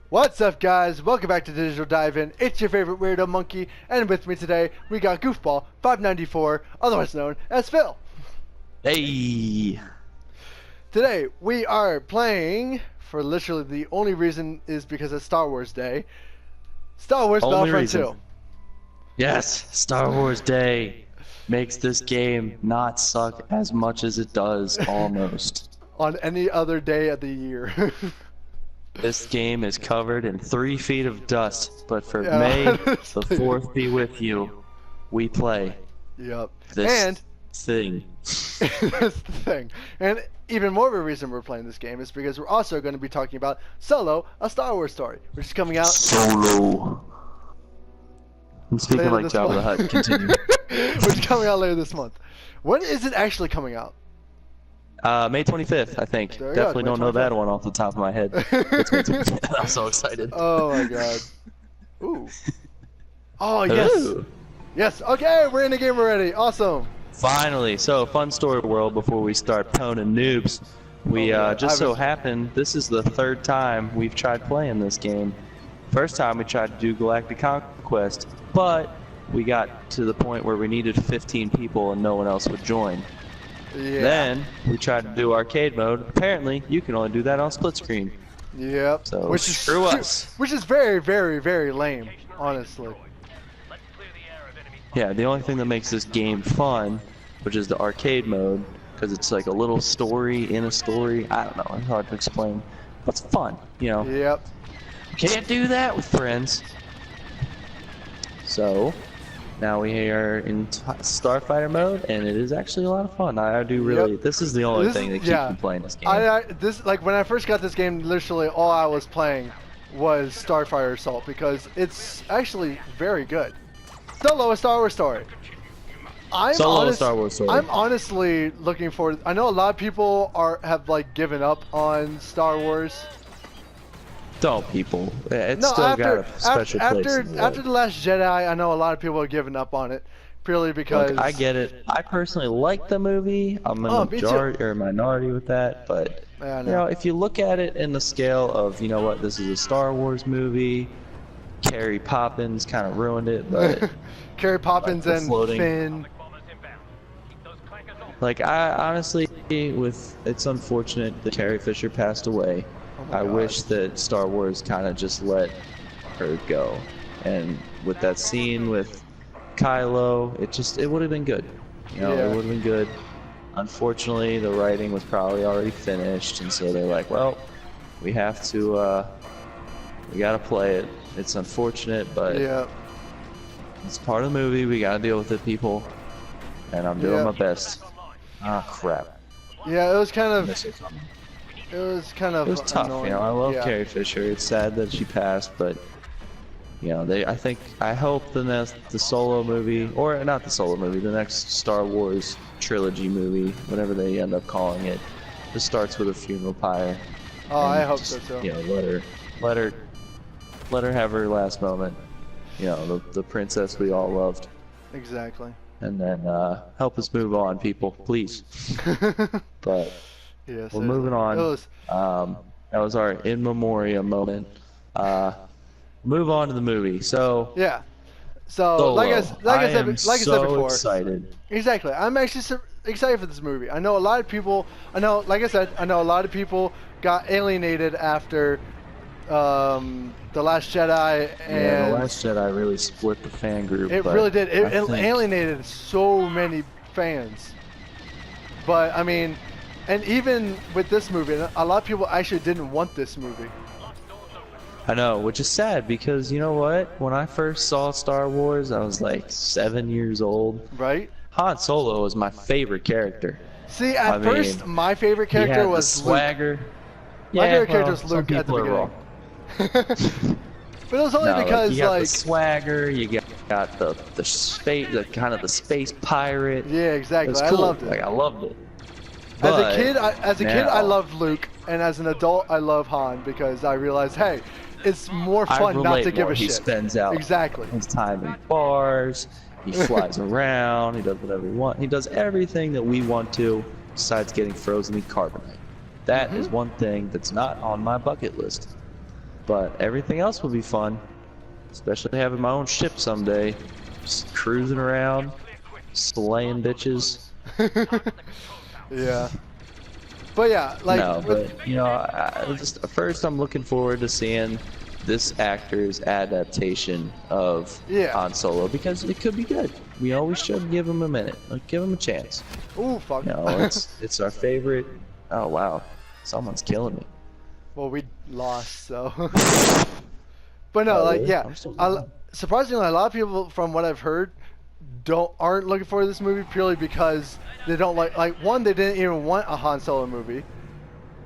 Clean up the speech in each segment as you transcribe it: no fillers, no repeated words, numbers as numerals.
What's up, guys? Welcome back to Digital Dive-In. It's your favorite weirdo monkey, and with me today we got Goofball 594, otherwise known as Phil. Hey! Today we are playing, for literally the only reason is because it's Star Wars Day, Star Wars Battlefront 2. Yes, Star Wars Day makes this game not suck as much as it does, almost. On any other day of the year. This game is covered in 3 feet of dust, but for Yeah, May honestly. the 4th be with you, we play Yep. this And thing. that's the thing. And even more of a reason we're playing this game is because we're also going to be talking about Solo, a Star Wars story, which is coming out. Solo. I'm speaking Later like this Jabba the month. Hutt. Continue. Which is coming out later this month. When is it actually coming out? May 25th, I think. There we go, Definitely May don't know 25th. that one off the top of my head. It's May 25th. I'm so excited. Oh my god. Ooh. Oh yes. Ooh. Yes. Okay, we're in the game already. Awesome. Finally, so fun story world before we start poning noobs. We Oh, yeah. just so happened this is the 3rd time we've tried playing this game. First time we tried to do Galactic Conquest, but we got to the point where we needed 15 people and no one else would join. Yeah. Then we tried to do arcade mode. Apparently, you can only do that on split screen. Yep. So Which is screw us. Which is very, very, very lame, honestly. Yeah, the only thing that makes this game fun, which is the arcade mode, because it's like a little story in a story. I don't know, it's hard to explain. But it's fun, you know. Yep. Can't do that with friends. So, now we are in Starfighter mode, and it is actually a lot of fun. I do really. Yep. This is the only This thing is- that keeps me playing this game. Like when I first got this game, literally all I was playing was Starfire Assault because it's actually very good. Solo, a Star Wars story. Solo, a Star Wars story. I'm honestly looking forward. I know a lot of people have like given up on Star Wars. Don't people? It's No, still got a special place. after the Last Jedi, I know a lot of people are giving up on it purely because. Look, I get it. I personally like the movie. I'm a Oh, me too. minority with that, but Yeah, I you know, if you look at it in the scale of, you know what, this is a Star Wars movie. Carrie Poppins kind of ruined it, but Carrie Poppins like the and floating. Finn. Like, I honestly, it's unfortunate that Carrie Fisher passed away. Oh my I God. wish that Star Wars kind of just let her go. And with that scene with Kylo, it would have been good. You know, Yeah. it would have been good. Unfortunately, the writing was probably already finished, and so they're like, well, we have to, we gotta play it. It's unfortunate, but Yeah. it's part of the movie. We gotta deal with it, people. And I'm doing Yeah. my best. Ah, crap. Yeah, it was kind of. Miss her coming. It was kind of. It was tough, annoying. you know. I love Yeah. Carrie Fisher. It's sad that she passed, but you know, I hope the Solo movie, or not the Solo movie, the next Star Wars trilogy movie, whatever they end up calling it, just starts with a funeral pyre. Oh, I and hope just, so too. You know, let her have her last moment. You know, the princess we all loved, Exactly. and then help us move on, people, please. But Yes. we're moving on. It was. That was our in memoriam moment. Move on to the movie. So, Yeah. So, Solo. like I said am said so before. excited. Exactly. I'm actually excited for this movie. I know a lot of people. Like I said, I know a lot of people got alienated after the Last Jedi, and Yeah, the Last Jedi really split the fan group. it but really did. It I think- alienated so many fans. But I mean, and even with this movie, a lot of people actually didn't want this movie. I know, which is sad because you know what? When I first saw Star Wars, I was like 7 years old. Right? Han Solo was my favorite character. See, at I first, mean, my favorite He had character the was Luke. swagger. My favorite character well, was some Luke at the people are beginning. wrong. But it was only No, because, you got like, the swagger, you got the space, the kind of the space pirate. yeah, It exactly. was I cool. loved it. Like, I loved it. As a But kid, I now- loved Luke, and as an adult, I love Han because I realized, hey, it's more I fun not relate to give more. a He shit. spends out Exactly. his time in bars. He flies around. He does whatever he wants. He does everything that we want to, besides getting frozen in carbonite. That is one thing that's not on my bucket list. but everything else will be fun. Especially having my own ship someday, just cruising around, slaying bitches. Yeah. But yeah, like No, but you know, just first I'm looking forward to seeing this actor's adaptation of Han Solo because it could be good. We always should give him a minute, like give him a chance. Ooh, fuck. You know, it's our favorite. Oh wow, someone's killing me. Well, we lost, so. But no, Oh, like really? yeah, surprisingly, a lot of people, from what I've heard, aren't looking forward to this movie purely because they don't like one, they didn't even want a Han Solo movie,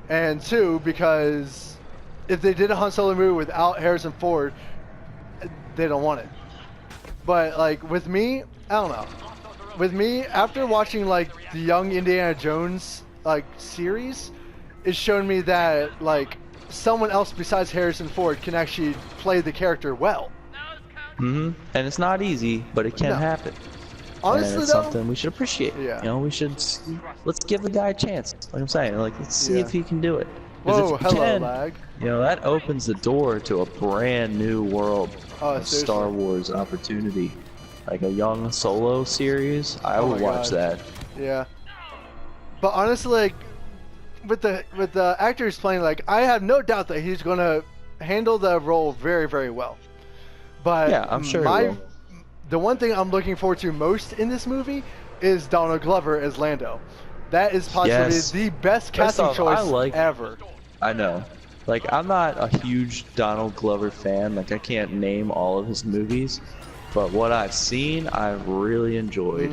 and two, because if they did a Han Solo movie without Harrison Ford, they don't want it. But like with me, I don't know. With me, after watching like the Young Indiana Jones like series, it's shown me that like someone else besides Harrison Ford can actually play the character well. And it's not easy, but it can happen. Honestly, and it's though, something we should appreciate. Yeah. You know, let's give the guy a chance. Like I'm saying, like let's see if he can do it. Whoa, if he hello, can, lag. You know, that opens the door to a brand new world of seriously. Star Wars opportunity. Like a young Solo series, I would watch that. Yeah. But honestly, like with the actors playing, like I have no doubt that he's gonna handle the role very, very well. But yeah, I'm sure he will. The one thing I'm looking forward to most in this movie is Donald Glover as Lando. That is possibly the best casting choice ever. I know. Like, I'm not a huge Donald Glover fan. Like, I can't name all of his movies. But what I've seen, I've really enjoyed.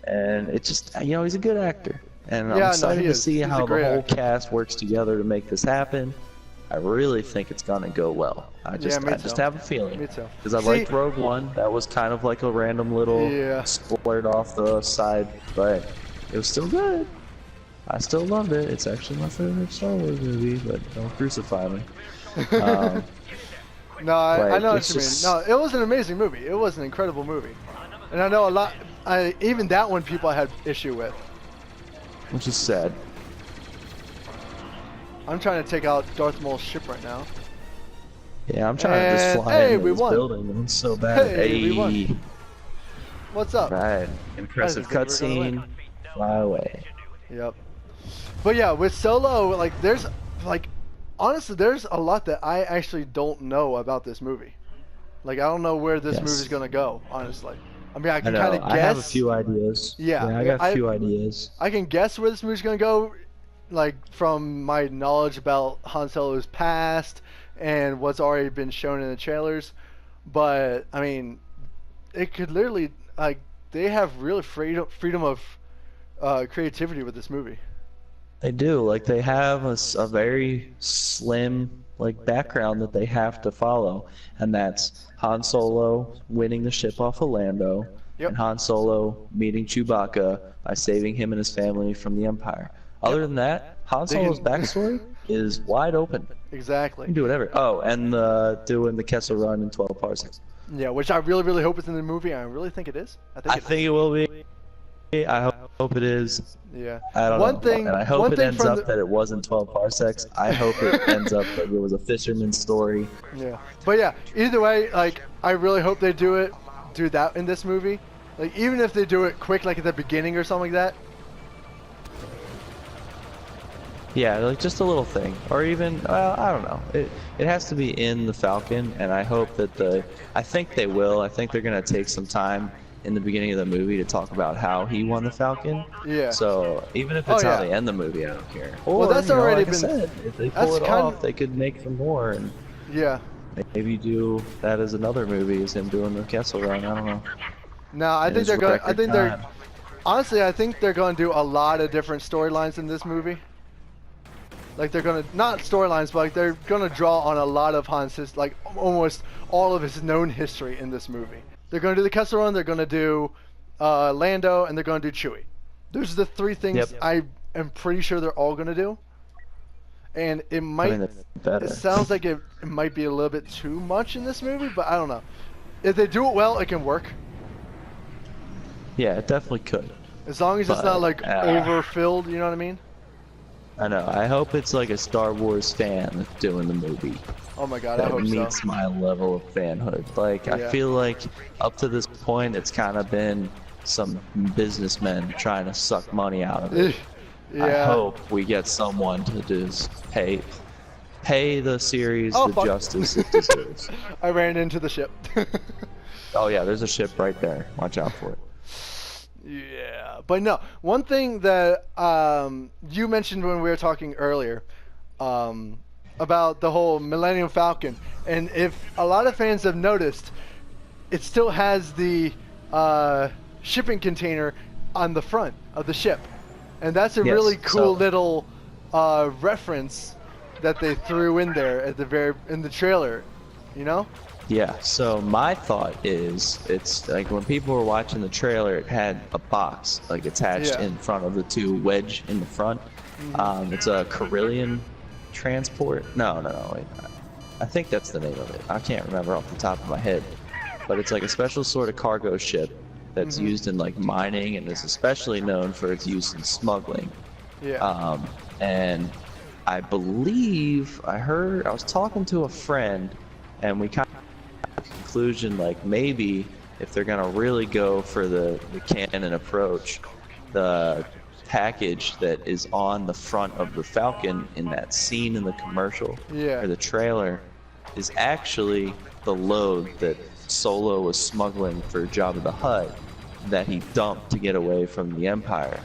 And it just, you know, he's a good actor. And I'm excited to see how the whole cast works together to make this happen. I really think it's gonna go well. I just have a feeling. Me too. Because I liked Rogue One. That was kind of like a random little splurt off the side, but it was still good. I still loved it. It's actually my favorite Star Wars movie, but don't crucify me. No, I know what you mean. No, it was an amazing movie. It was an incredible movie. And I know a lot, even that one people had issue with. Which is sad. I'm trying to take out Darth Maul's ship right now. Yeah, I'm trying to just fly into this building. It's so bad. Hey, we won. What's up? Right. Impressive cutscene. Fly away. Yep. But yeah, with Solo, like, honestly, there's a lot that I actually don't know about this movie. Like, I don't know where this movie's gonna go, honestly. I mean, I can kind of guess. I have a few ideas. Yeah, I got a few ideas. I can guess where this movie's gonna go, like, from my knowledge about Han Solo's past and what's already been shown in the trailers. But I mean, it could literally, like, they have real freedom of creativity with this movie. They do. Like, they have a very slim, like, background that they have to follow, and that's Han Solo winning the ship off of Lando, and Han Solo meeting Chewbacca by saving him and his family from the Empire. Other than that, Han Solo's backstory is wide open. Exactly. You can do whatever. Oh, and doing the Kessel Run in 12 parsecs. Yeah, which I really, really hope is in the movie. I really think it is. I think it will be. I hope it is. Yeah. I don't know. And I hope it ends up that it wasn't 12 parsecs. I hope it ends up that it was a fisherman's story. Yeah. But yeah, either way, like, I really hope they do that in this movie. Like, even if they do it quick, like at the beginning or something like that. Yeah, like just a little thing, or even I don't know. It has to be in the Falcon, and I hope that I think they will. I think they're gonna take some time in the beginning of the movie to talk about how he won the Falcon. Yeah. So even if it's how they end the movie, I don't care. Or, well, that's already been. Like I said, if they pull it off, they could make some more, and maybe do that as another movie, as him doing the Kessel Run. I don't know. No, I think they're going. Honestly, I think they're going to do a lot of different storylines in this movie. Like, they're gonna, not storylines, but like they're gonna draw on a lot of Han's, like almost all of his known history in this movie. They're gonna do the Kessel Run, they're gonna do Lando, and they're gonna do Chewie. Those are the three things I am pretty sure they're all gonna do. And it might, it sounds like it might be a little bit too much in this movie, but I don't know. If they do it well, it can work. Yeah, it definitely could. As long as it's not like overfilled, you know what I mean? I know. I hope it's like a Star Wars fan doing the movie. Oh my god, I That hope meets so. my level of fanhood. Like, I Yeah. feel like up to this point, it's kind of been some businessmen trying to suck money out of it. Yeah. I hope we get someone to just pay the series Oh, the fuck. justice it deserves. I ran into the ship. Oh yeah, there's a ship right there. Watch out for it. Yeah, but no. One thing that you mentioned when we were talking earlier about the whole Millennium Falcon, and if a lot of fans have noticed, it still has the shipping container on the front of the ship, and that's a Yes, really cool so- little reference that they threw in there at the in the trailer, you know? Yeah, so my thought is, it's like when people were watching the trailer, it had a box like attached Yeah. in front of the two wedge in the front. It's a Carillion transport. No, wait. I think that's the name of it. I can't remember off the top of my head. But it's like a special sort of cargo ship that's used in like mining and is especially known for its use in smuggling. Yeah. And I believe I was talking to a friend, and we kind of conclusion like maybe if they're gonna really go for the canon approach, the package that is on the front of the Falcon in that scene in the commercial Yeah. or the trailer is actually the load that Solo was smuggling for Jabba the Hutt that he dumped to get away from the Empire.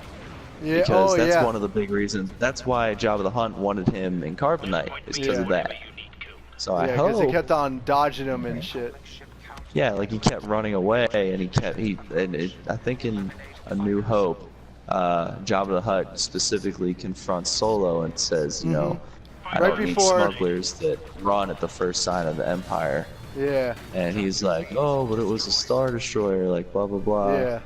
Yeah. Because Oh, that's yeah. one of the big reasons. That's why Jabba the Hutt wanted him in Carbonite, is because of that. So I Yeah, because he hope, kept on dodging him and shit. yeah, like he kept running away, and I think in A New Hope, Jabba the Hutt specifically confronts Solo and says, you know, I Right don't need before- smugglers that run at the first sign of the Empire. Yeah. And he's like, oh, but it was a Star Destroyer, like blah blah blah. Yeah.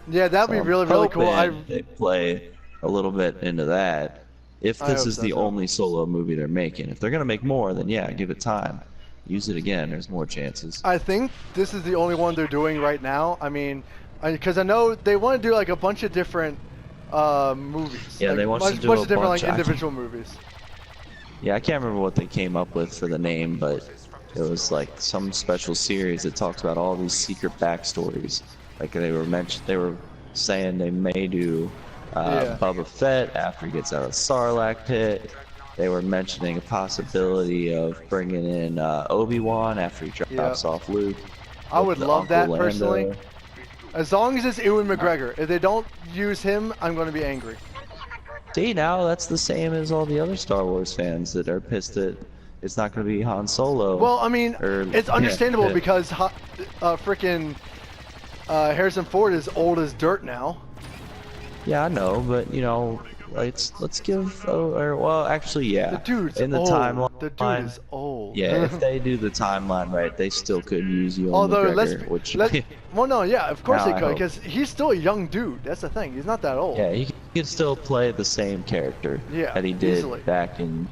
Yeah, that'd be So I'm really, really cool. hoping they play a little bit into that. If I this hope is so, the too. only Solo movie they're making, if they're gonna make more, then yeah, give it time. Use it again. There's more chances. I think this is the only one they're doing right now. I mean, because I know they want to do like a bunch of different movies. Yeah, like, they want bunch, to do bunch a of different bunch. like individual movies. Yeah, I can't remember what they came up with for the name, but it was like some special series that talks about all these secret backstories. Like they were saying they may do Yeah. Boba Fett after he gets out of the Sarlacc pit. They were mentioning a possibility of bringing in Obi-Wan after he drops off Luke. I would with love Uncle that Lando. personally. As long as it's Ewan McGregor. If they don't use him, I'm going to be angry. See, now that's the same as all the other Star Wars fans that are pissed that it's not going to be Han Solo. Well, I mean, it's understandable yeah. because frickin' Harrison Ford is old as dirt now. Yeah, I know, but you know, let's give. Well, actually, yeah. The dude's in the old. timeline. The dude is old. Yeah, if they do the timeline right, they still could use Ewan Although McGregor, which well, no, yeah, of course No, they I could, hope. because he's still a young dude. That's the thing. He's not that old. yeah, he could still play the same character Yeah, that he did easily. back in.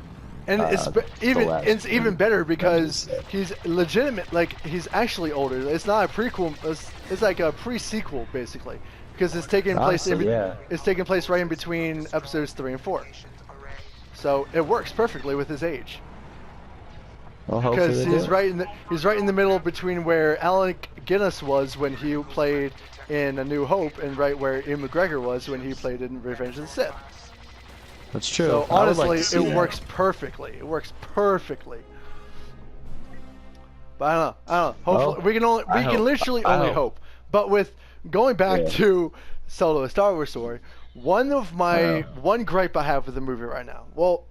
And last it's even movie. better because he's legitimate. Like he's actually older. It's not a prequel. It's like a pre-sequel basically, because it's taking place. Honestly, yeah. It's taking place right in between episodes 3 and 4. So it works perfectly with his age. Well, hopefully Because they do. he's right in the middle between where Alec Guinness was when he played in A New Hope, and right where Ian McGregor was when he played in Revenge of the Sith. That's true. So I would like honestly, to see it that. works perfectly. It works perfectly. But I don't know. Hopefully, Well, we can literally I only hope. hope. But with going back Yeah. to Solo: A Star Wars Story, one gripe I have with the movie right now. Well,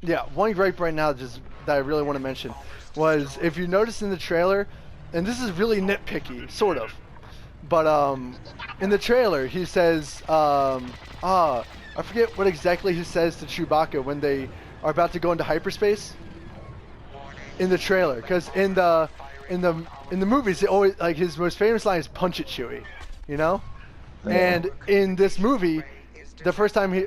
yeah, one gripe right now just that I really want to mention was if you notice in the trailer, and this is really nitpicky, sort of, but in the trailer he says I forget what exactly he says to Chewbacca when they are about to go into hyperspace in the trailer, because in the movies, it always, like, his most famous line is "Punch it, Chewie," you know. Yeah. And in this movie, the first time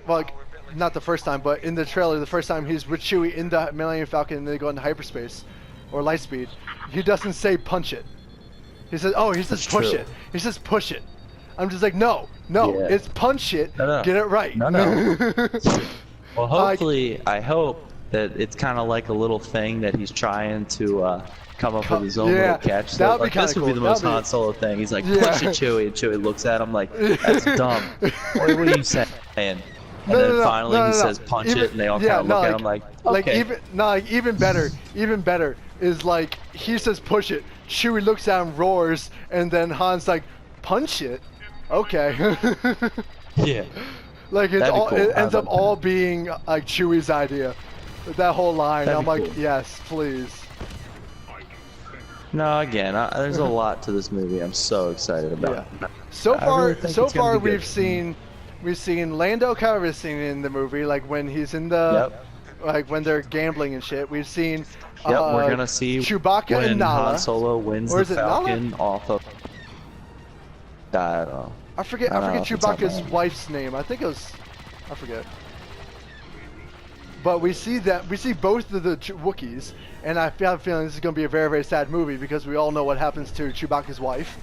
not the first time, but in the trailer, the first time he's with Chewie in the Millennium Falcon and they go into hyperspace or lightspeed, he doesn't say "punch it." He says, "Oh, he says That's push true. it." He says "push it." I'm just like, no, Yeah. it's punch it, No, no. get it right. No, no. Well, Like- hopefully, I hope that it's kind of like a little thing that he's trying to come up with his own Yeah, little catch. that would be Like, this kinda would be the cool. most That'd be- Han Solo thing. He's like, Yeah. push it, Chewie, and Chewie looks at him like, that's dumb. What are you saying? And No, then no, finally no, he no. says, punch Even- it, and they all yeah, kind of no, look at like- him like, Like okay. even better is like he says push it, Chewie looks at him, roars, and then Han's like, punch it, okay. Yeah. Like it's That'd be all cool. it I ends up love all being like Chewie's idea, that whole line. That'd I'm be like, cool. yes, please. No, again, there's a lot to this movie. I'm so excited about. Yeah. So I far, really think it's gonna be good. we've seen Lando Calrissian in the movie, like when he's in the, Yep. like when they're gambling and shit. We've seen. Yep, we're gonna see Chewbacca when and Nala. Han Solo wins Or the is it Nala? Falcon off of. I don't know. I forget I don't know if it's on Chewbacca's there. wife's name. I think it was, I forget. But we see both of the Wookiees, and I have a feeling this is going to be a very, very sad movie because we all know what happens to Chewbacca's wife.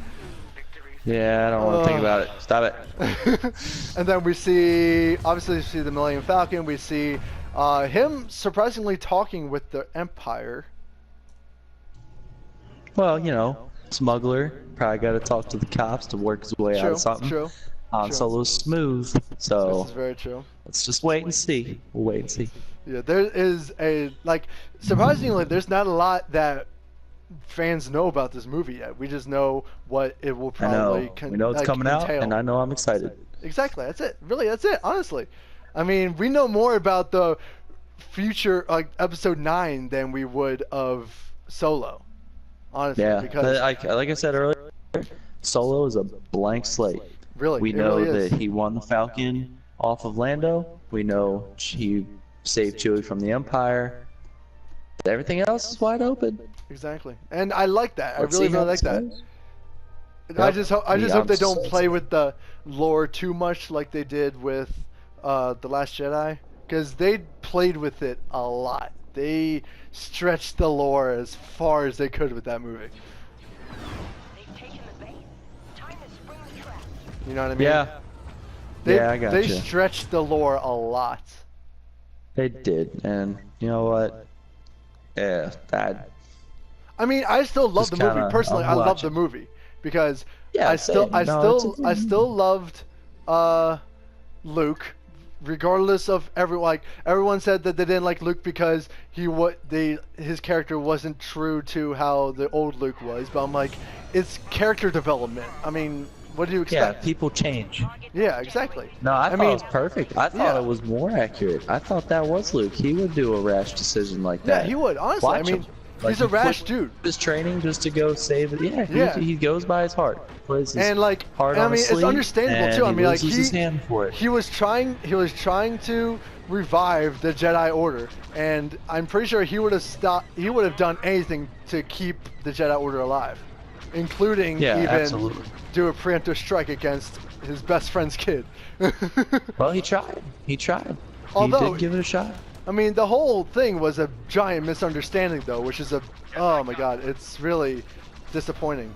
Yeah, I don't want to think about it. Stop it. And then we see, obviously, we see the Millennium Falcon. We see him surprisingly talking with the Empire. Well, you know, smuggler. Probably got to talk to the cops to work his way out True, of something. true. Han true. Solo's smooth, so This is very true. let's just wait and see. We'll wait and see. Yeah, there is surprisingly, there's not a lot that fans know about this movie yet. We just know what it will I know. probably We know it's coming out, entail. and I know I'm excited. Exactly, that's it. Really, that's it. Honestly, I mean, we know more about the future, like episode 9, than we would of Solo. Honestly, Yeah, because but like I said earlier, Solo is a blank slate. really, We it know really is. that he won the Falcon off of Lando. We know he saved Chewie from the Empire. Everything else is wide open. Exactly, and I like that. Let's I really, see how really like this that. goes. I Yep. just hope Yeah, I'm they so don't play excited. with the lore too much like they did with The Last Jedi, because they played with it a lot. They stretched the lore as far as they could with that movie. They've taken the bait. Time to spring the trap. You know what I mean? Yeah, They, yeah, I got They you. stretched the lore a lot. They did, and you know what? Yeah, that. I mean, I still love Just the movie kinda- personally. I I'll love watch the it. movie because Yeah, I still same. No, it's a good I still loved Luke, regardless of everyone said that they didn't like Luke because his character wasn't true to how the old Luke was. But I'm like, it's character development. I mean, what do you Yeah, expect? people change. Yeah, exactly. No, I thought mean, it was perfect. I thought yeah. it was more accurate. I thought that was Luke. He would do a rash decision like Yeah, that. he would. Honestly, Watch I mean, him. Like, he's a he rash quit dude. His training just to go save it. Yeah, Yeah. He goes by his heart. Plays his And like, heart I on mean, his it's sleeve, understandable and too. I he mean, like loses his hand for it. he was trying to revive the Jedi Order, and I'm pretty sure he would have done anything to keep the Jedi Order alive, including Yeah, even absolutely. do a preemptive strike against his best friend's kid. Well, he tried. He tried. Although- he did give it a shot. I mean, the whole thing was a giant misunderstanding, though, which is oh my god, it's really disappointing.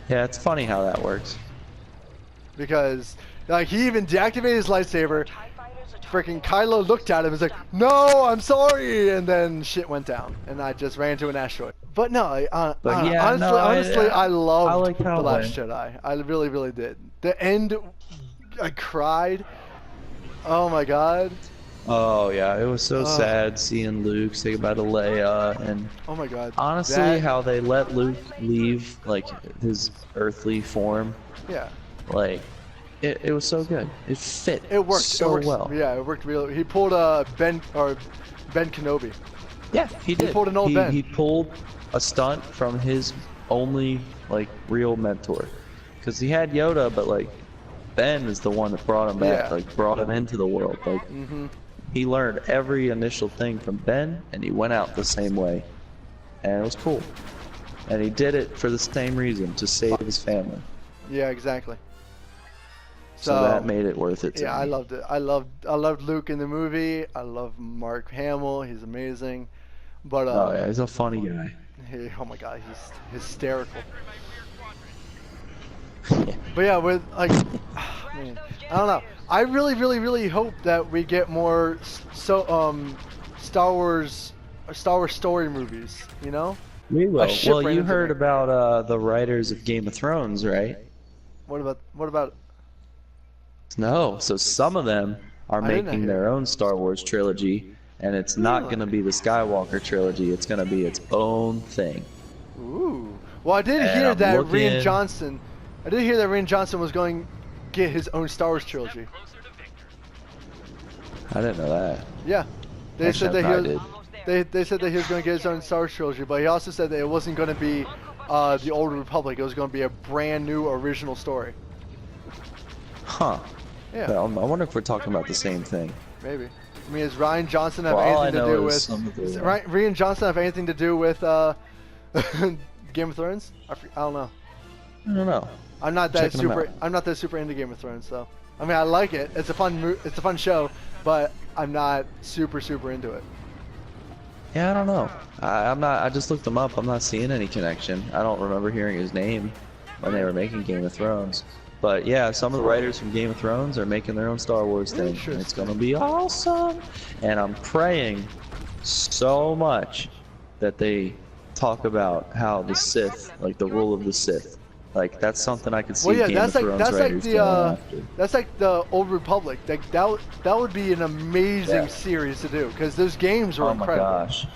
Yeah, it's funny how that works. Because like he even deactivated his lightsaber. TIE fighters are Freaking Kylo looked at him and was like, "No, I'm sorry," and then shit went down, and I just ran into an asteroid. But no, But yeah, honestly, I loved I like how The it Last went. Jedi. I really, really did. The end, I cried. Oh my god. Oh yeah, it was so sad seeing Luke say goodbye to Leia, and Oh my god. honestly, That- how they let Luke leave like his earthly form, yeah, like it was so good. It fit. it worked. so it worked, well. Yeah, it worked really. He pulled Ben Kenobi. Yeah, he did. pulled an old Ben. He pulled a stunt from his only like real mentor, because he had Yoda, but like Ben is the one that brought him back, Yeah. like brought him into the world. Like he learned every initial thing from Ben, and he went out the same way, and it was cool. And he did it for the same reason, to save his family. Yeah, exactly. So that made it worth it. To Yeah, me. I loved it. I loved Luke in the movie. I love Mark Hamill. He's amazing. But Oh yeah, he's a funny guy. oh my god, he's hysterical. But yeah, with like, man, I don't know. I really hope that we get more Star Wars story movies. You know? We will. ship Well, ran you into heard me. about the writers of Game of Thrones, right? What about? No. So some of them are I didn't making hear. their own Star Wars trilogy, and it's not going to be the Skywalker trilogy. It's going to be its own thing. Ooh. Well, I did And hear I'm that looking- Rian Johnson. I did hear that Rian Johnson was going to get his own Star Wars trilogy. I didn't know that. Yeah. They Actually, said that I he was. They said that he was going to get his own Star Wars trilogy, but he also said that it wasn't going to be the Old Republic. It was going to be a brand new original story. Huh. Yeah. Well, I wonder if we're talking about the same thing. Maybe. I mean, does Ryan Johnson have Well, all I anything to know do is with? some of the- Does Rian Johnson have anything to do with Game of Thrones? I don't know. I don't know. I'm not that Checking 'em super. out. I'm not that super into Game of Thrones, so. I mean, I like it. It's a fun. It's a fun show, but I'm not super into it. Yeah, I don't know. I'm not. I just looked him up. I'm not seeing any connection. I don't remember hearing his name when they were making Game of Thrones. But yeah, some of the writers from Game of Thrones are making their own Star Wars thing. And it's Interesting. gonna be awesome. And I'm praying so much that they talk about how the Sith, like the rule of the Sith, like that's something I could see. Well, yeah, Game that's of like Thrones that's like writers going the after. that's like the Old Republic. Like that would be an amazing Yeah. series to do because those games were Oh my incredible. gosh.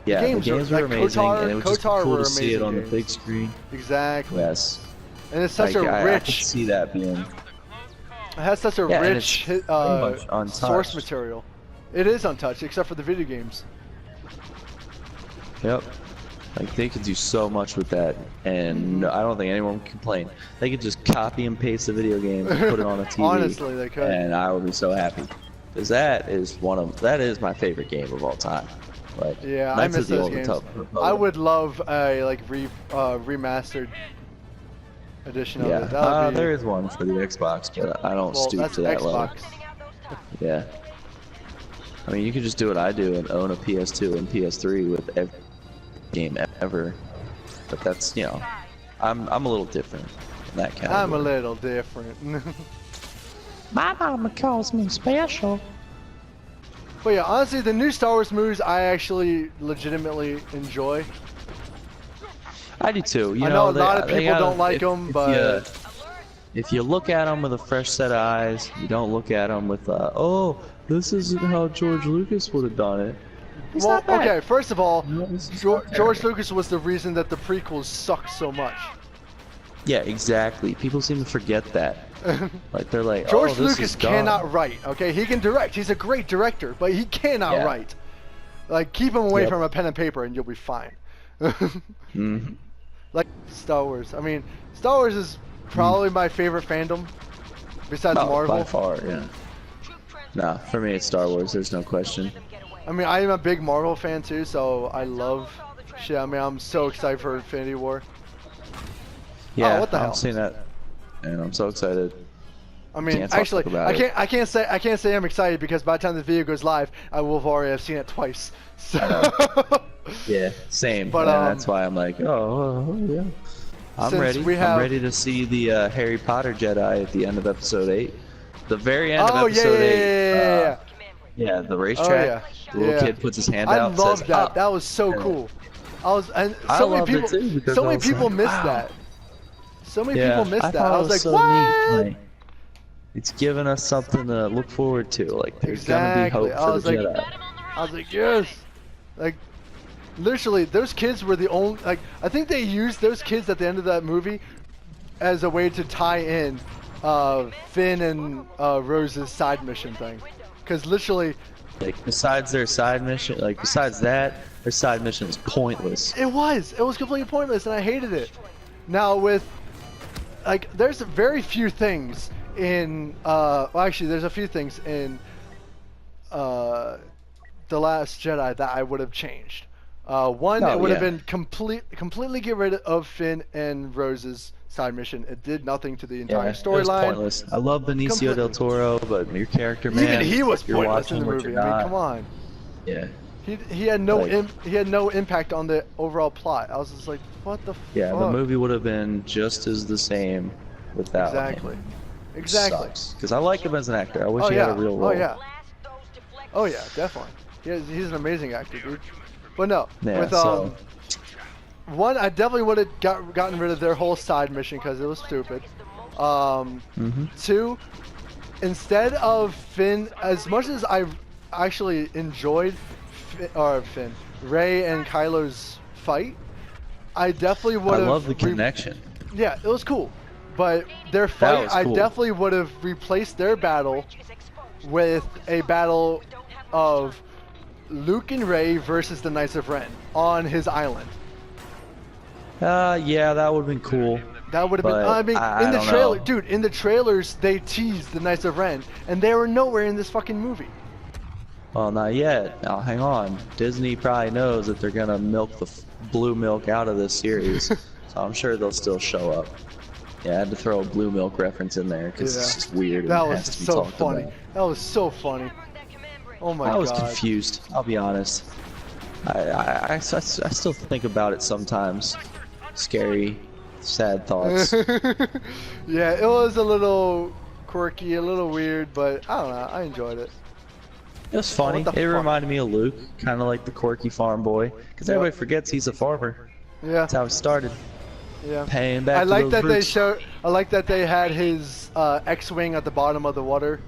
Yeah, the games were- games were like amazing, KOTOR and it was just KOTOR cool were to see it amazing on the games. big screen. Exactly. Yes. And it's such I a could rich. see that being. It has such a Yeah, and rich it's pretty much untouched. source material. It is untouched, except for the video games. Yep. Like they could do so much with that, and I don't think anyone would complain. They could just copy and paste the video game and put it on a TV. Honestly, they could. And I would be so happy, because that is my favorite game of all time. Like, Yeah, I Knights miss of the those Old games. Republic. I would love a remastered edition of Yeah, it. That would be, there is one for the Xbox, but I don't well, stoop that's to that level. Xbox. Yeah. I mean, you could just do what I do and own a PS2 and PS3 with every game ever. But that's, you know, I'm a little different in that category. I'm a little different. My mama calls me special. But yeah, honestly, the new Star Wars movies I actually legitimately enjoy. I do too. You I know a they- lot of they people gotta- don't like if- 'em, if but- if you look at them with a fresh set of eyes, you don't look at them with, oh, this isn't how George Lucas would have done it. It's Well, not bad. okay, first of all, No, this is George not terrible. Lucas was the reason that the prequels sucked so much. Yeah, exactly. People seem to forget that. Like they're like, George oh, this Lucas is dumb. cannot write, okay? He can direct. He's a great director, but he cannot Yeah. write. Like, keep him away Yep. from a pen and paper and you'll be fine. Mhm. Like, Star Wars. I mean, Star Wars is probably my favorite fandom, besides Oh, Marvel. by far, yeah. Nah, for me it's Star Wars. There's no question. I mean, I am a big Marvel fan too, so I love shit. I mean, I'm so excited for Infinity War. Yeah, what the hell? I'm seeing that, and I'm so excited. I mean, Can't talk actually, about I it. can't say I'm excited because by the time the video goes live, I will have already have seen it twice. So Yeah, same. But, and that's why I'm like, oh yeah. I'm Since ready. we have- I'm ready to see the Harry Potter Jedi at the end of Episode 8. The very end Oh of yeah, Episode yeah, 8. yeah. Yeah, the Oh racetrack. yeah. The little yeah. kid puts his hand I out. and love says, that. "Up." That was so Yeah. cool. And I so many loved it people, too, because so I many was people like, missed wow. that. So many Yeah, people missed I that. thought I it was like, so what? neat. Like, it's giving us something to look forward to. Like, there's gonna be Exactly. hope I for was the like, Jedi. I was like, yes. Like, literally, those kids were the only. Like, I think they used those kids at the end of that movie as a way to tie in Finn and Rose's side mission thing. Because literally, Like, besides their side mission, like, besides that, their side mission is pointless. it was completely pointless, and I hated it. Now with, like, there's very few things in. Well, actually, there's a few things in The Last Jedi that I would have changed. One, Oh, it would have yeah. been completely get rid of Finn and Rose's side mission. It did nothing to the entire It was storyline. pointless. I love Benicio Completely. del Toro, but your character, man, Even he was you're pointless in watching the what movie. you're I mean, not. come on. Yeah. He had no Like- he had no impact on the overall plot. I was just like, what the Yeah, fuck? the movie would have been just as the same without Exactly. him. Exactly. Because I like him as an actor. I wish Oh he yeah. had a real role. Oh yeah. Blast those deflectors. Oh yeah, definitely. He's an amazing actor, dude. But no, Yeah, with so- one, I definitely would have gotten rid of their whole side mission because it was stupid. Two, instead of Finn, as much as I actually enjoyed Rey and Kylo's fight, I definitely would I have. love the connection. Yeah, it was cool, but their fight, was I cool. definitely would have replaced their battle with a battle of Luke and Rey versus the Knights of Ren on his island. Yeah, that would have been cool. That would have been. But I mean, I in the don't trailer, know. dude, in the trailers, they teased the Knights of Ren, and they were nowhere in this fucking movie. Well, not yet. Now, hang on. Disney probably knows that they're gonna milk the blue milk out of this series, so I'm sure they'll still show up. Yeah, I had to throw a blue milk reference in there because it's just weird. And That it was has to be so talked funny. about. That was so funny. Oh my god. I was confused. I'll be honest. I still think about it sometimes. Scary, sad thoughts. Yeah, it was a little quirky, a little weird, but I don't know. I enjoyed it. It was funny. What the It fuck? reminded me of Luke, kind of like the quirky farm boy. Because Yep. everybody forgets he's a farmer. Yeah. That's how it started. Yeah. Paying back I to like those that roots. I like that they had his X-wing at the bottom of the water.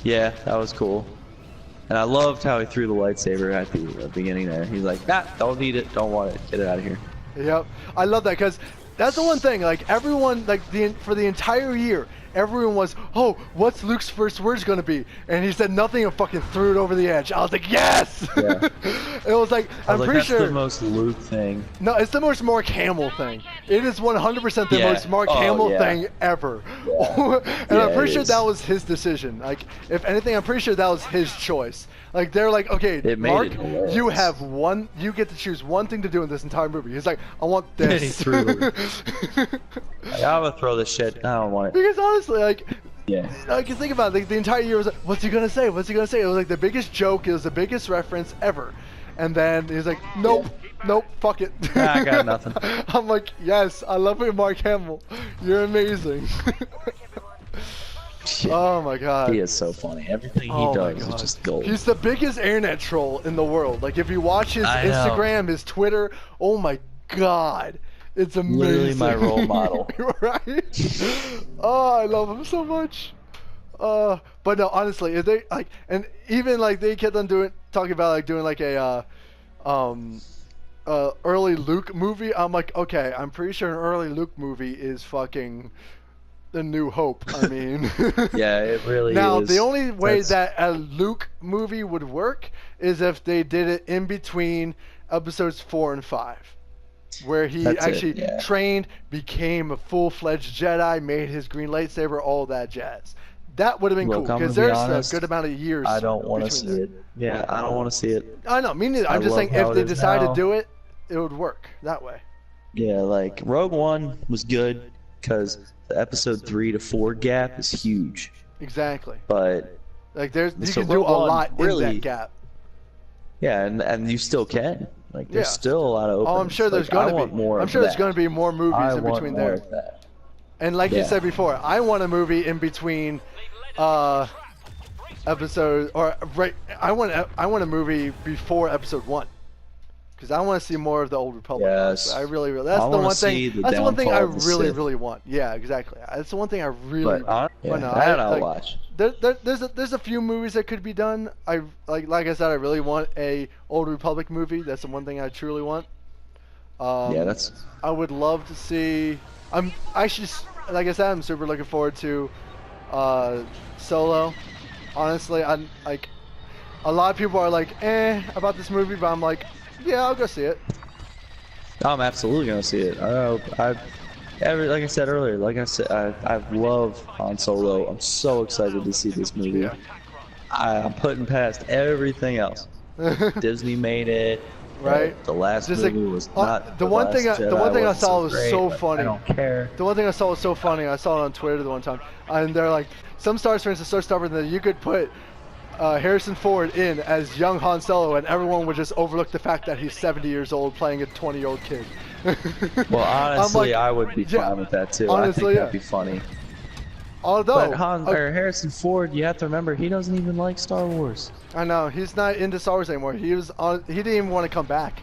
Yeah, that was cool. And I loved how he threw the lightsaber at the beginning there. He's like, nah, don't need it, don't want it, get it out of here. Yep. I love that because that's the one thing. Like everyone, like for the entire year, everyone was, oh, what's Luke's first words gonna be? And he said nothing and fucking threw it over the edge. I was like, yes. Yeah. It was like I I'm was like, pretty that's sure. the most Luke thing. No, it's the most Mark Hamill thing. It is 100% the Yeah. most Mark Oh, Hamill yeah. thing ever. Yeah. And Yeah, I'm pretty it sure is. that was his decision. Like, if anything, I'm pretty sure that was his choice. Like, they're like, okay, It made Mark, it hilarious. you get to choose one thing to do in this entire movie. He's like, I want And he this. threw it. Like, I'm gonna throw this shit. I don't want it. Because honestly, like, Yeah. like you think about it, like, the entire year was like, what's he gonna say? What's he gonna say? It was like the biggest joke. It was the biggest reference ever. And then he's like, nope, nope, fuck it. Nah, I got nothing. I'm like, yes, I love you, Mark Hamill. You're amazing. Oh my god. He is so funny. Everything he Oh my does is God. just gold. He's the biggest internet troll in the world. Like if you watch his I know. Instagram, his Twitter, oh my god. It's amazing. Literally my role model. Right? Oh, I love him so much. But no, honestly, if they like, and even like they kept on talking about like doing like a early Luke movie. I'm like, okay, I'm pretty sure an early Luke movie is fucking The New Hope. I mean, Yeah, it really now is. the only way That's- that a Luke movie would work is if they did it in between episodes 4 and 5. Where he That's it, actually yeah. trained, became a full-fledged Jedi, made his green lightsaber, all that jazz. That would have been Look, cool I'm because gonna be there's honest, a good amount of years. I don't want to between see there. it. Yeah, I don't want to see it. I know, me neither. I I'm just love saying how if it they is decide now. to do it, it would work that way. Yeah, like Rogue One was good because the episode 3 to 4 gap is huge. Exactly. But Like you So can do a Rogue One lot in really- that gap. yeah, and you still can. Like there's Yeah. still a lot of openings. Oh, I'm sure there's Like, I gonna want be. more I'm of sure there's that. gonna be more movies I in want between more there. of that. And like you Yeah. said before, I want a movie in between episode or right. I want a movie before episode 1. Because I want to see more of the Old Republic. Yes. I really. That's I the wanna one see thing. the That's the one thing I downfall of the really, Sith. really want. Yeah, exactly. That's the one thing I really. But yeah, no, that I'll like, watch. There's a few movies that could be done. I like I said, I really want a Old Republic movie. That's the one thing I truly want. Yeah, that's I would love to see. I'm actually, like I said, I'm super looking forward to Solo. Honestly, I'm like, a lot of people are like, about this movie, but I'm like, yeah, I'll go see it. I'm absolutely gonna see it. Like I said earlier, I love Han Solo. I'm so excited to see this movie. Yeah. I'm putting past everything else. Disney made it. Right. The last Just movie like, was not. the one thing Last the Jedi one thing I wasn't saw was great, so but funny. I don't care. The one thing I saw was so funny. I saw it on Twitter the one time, and they're like, some Star Wars fans are so stubborn that you could put Harrison Ford in as young Han Solo, and everyone would just overlook the fact that he's 70 years old playing a 20-year-old kid. Well, honestly, like, I would be yeah, fine with that too. honestly, I think that'd be funny. Although, But Harrison Ford, you have to remember, he doesn't even like Star Wars. I know he's not into Star Wars anymore. He didn't even want to come back.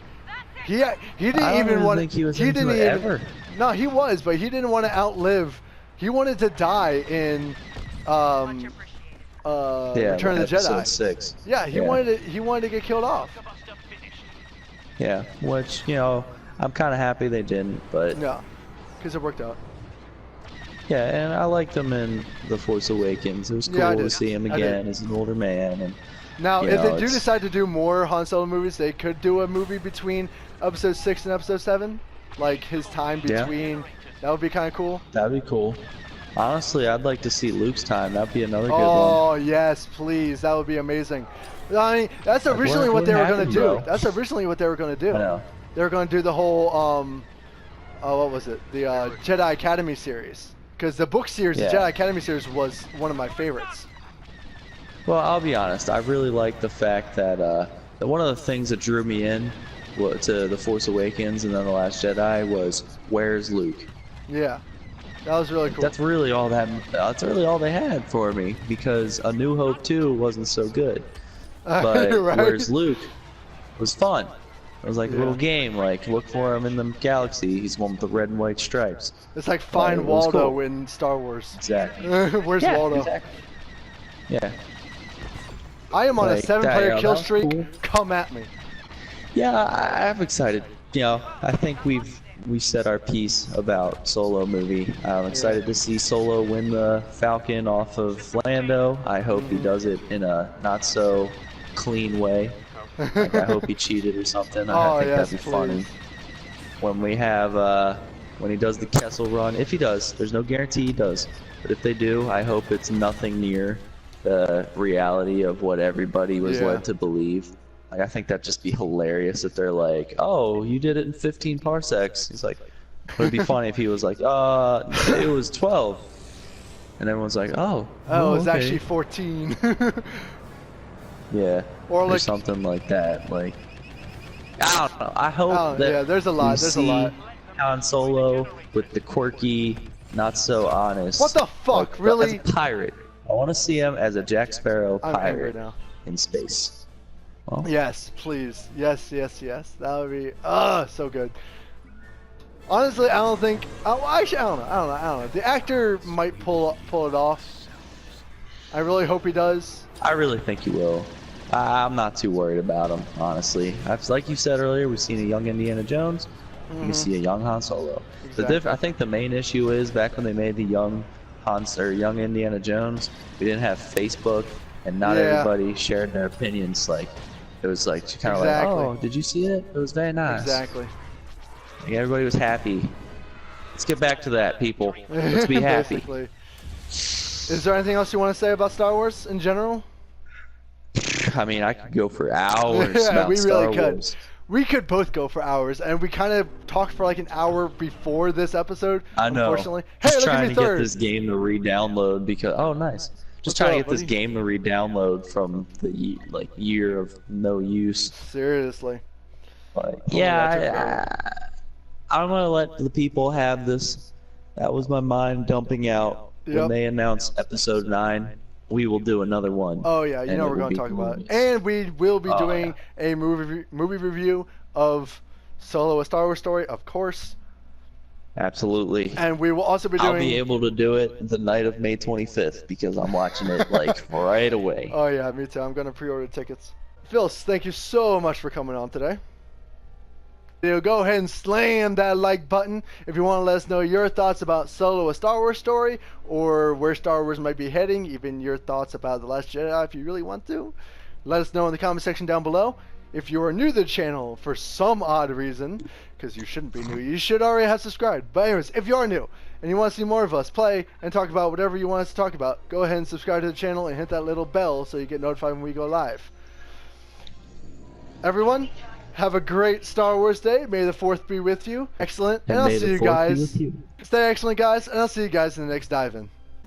He didn't I don't even want. think he was he into didn't it even. ever. No, he was, but he didn't want to outlive. He wanted to die in Much appreciated. Return of the episode Jedi. 6. Yeah, he wanted to get killed off. Yeah, which, you know, I'm kind of happy they didn't, but Yeah, because it worked out. yeah, and I liked him in The Force Awakens. It was cool Yeah, I to did. see him I did. again as an older man. And Now, you if know, they do it's- decide to do more Han Solo movies, they could do a movie between Episode 6 and Episode 7, like his time Yeah. between. That would be kind of cool. that'd be cool. Honestly, I'd like to see Luke's time. That'd be another good one. Oh yes, please, that would be amazing. I mean, that's Like, originally what they were gonna happened, do. bro? That's originally what they were gonna do. I know. They were gonna do the whole what was it? The Jedi Academy series. Because the book series, Yeah. the Jedi Academy series, was one of my favorites. Well, I'll be honest. I really like the fact that one of the things that drew me in to The Force Awakens and then The Last Jedi was, where's Luke? Yeah, that was really cool. That's really all they had for me, because A New Hope 2 wasn't so good. But Right? Where's Luke was fun. It was like a Yeah. little game, like look for him in the galaxy. He's one with the red and white stripes. It's like Find it was Waldo cool. in Star Wars. Exactly. Where's Yeah, Waldo? exactly. Yeah. I am on a Like, 7-player that kill was streak. cool. Come at me. Yeah, I'm excited. You know, I think we said our piece about Solo movie. I'm excited to see Solo win the Falcon off of Lando. I hope he does it in a not so clean way. Like, I hope he cheated or something. Oh, I think yes, that'd be funny. please. When we have when he does the Kessel Run, if he does, there's no guarantee he does. But if they do, I hope it's nothing near the reality of what everybody was Yeah. led to believe. Like, I think that'd just be hilarious if they're like, "Oh, you did it in 15 parsecs." He's like, "It'd be funny if he was like, it was 12," and everyone's like, "Oh, Oh, it's okay." actually 14. Yeah, Or like- something like that. Like, I don't know. I hope Oh, that yeah, there's a lot, we there's a see lot. Han Solo with the quirky, not so honest. What the fuck, really? As a pirate. I want to see him as a Jack Sparrow I'm angry pirate now. in space. Well, Yes, please. Yes. That would be so good. Honestly, I don't think. Oh, actually, I don't know. The actor might pull it off. I really hope he does. I really think he will. I'm not too worried about him, honestly. Like you said earlier, we've seen a young Indiana Jones. You can see a young Han Solo. Exactly. I think the main issue is back when they made the young young Indiana Jones, we didn't have Facebook, and not Yeah. everybody shared their opinions. Like, it was like kind of Exactly. like, "Oh, did you see it? It was very nice." Exactly. Like, everybody was happy. Let's get back to that, people. Let's be happy. Basically. Is there anything else you want to say about Star Wars in general? I mean, I could go for hours Yeah, about we Star really could. Wars. We could both go for hours, and we kind of talked for like an hour before this episode. I know. Unfortunately. Hey, Just look at trying me to third. get this game to re-download because nice. Just What's trying to up, get this buddy? game to re-download from the year of no use. Seriously. But that yeah, I'm gonna let the people have this. That was my mind dumping out Yep. when they announced episode 9. We will do another one. Oh yeah, you and know it we're will going be to talk about it. glorious. And we will be Oh, doing a movie review of Solo: A Star Wars Story, of course. Absolutely. And we will also be I'll doing. be able to do it the night of May 25th because I'm watching it like right away. Oh yeah, me too. I'm gonna pre-order tickets. Phils, thank you so much for coming on today. Go ahead and slam that like button if you want to let us know your thoughts about Solo: A Star Wars Story, or where Star Wars might be heading, even your thoughts about The Last Jedi if you really want to. Let us know in the comment section down below. If you are new to the channel for some odd reason, because you shouldn't be new, you should already have subscribed. But anyways, if you are new and you want to see more of us play and talk about whatever you want us to talk about, go ahead and subscribe to the channel and hit that little bell so you get notified when we go live. Everyone, have a great Star Wars day. May the 4th be with you. Excellent. And I'll may see the you Fourth be guys. with you. Stay excellent, guys. And I'll see you guys in the next dive-in.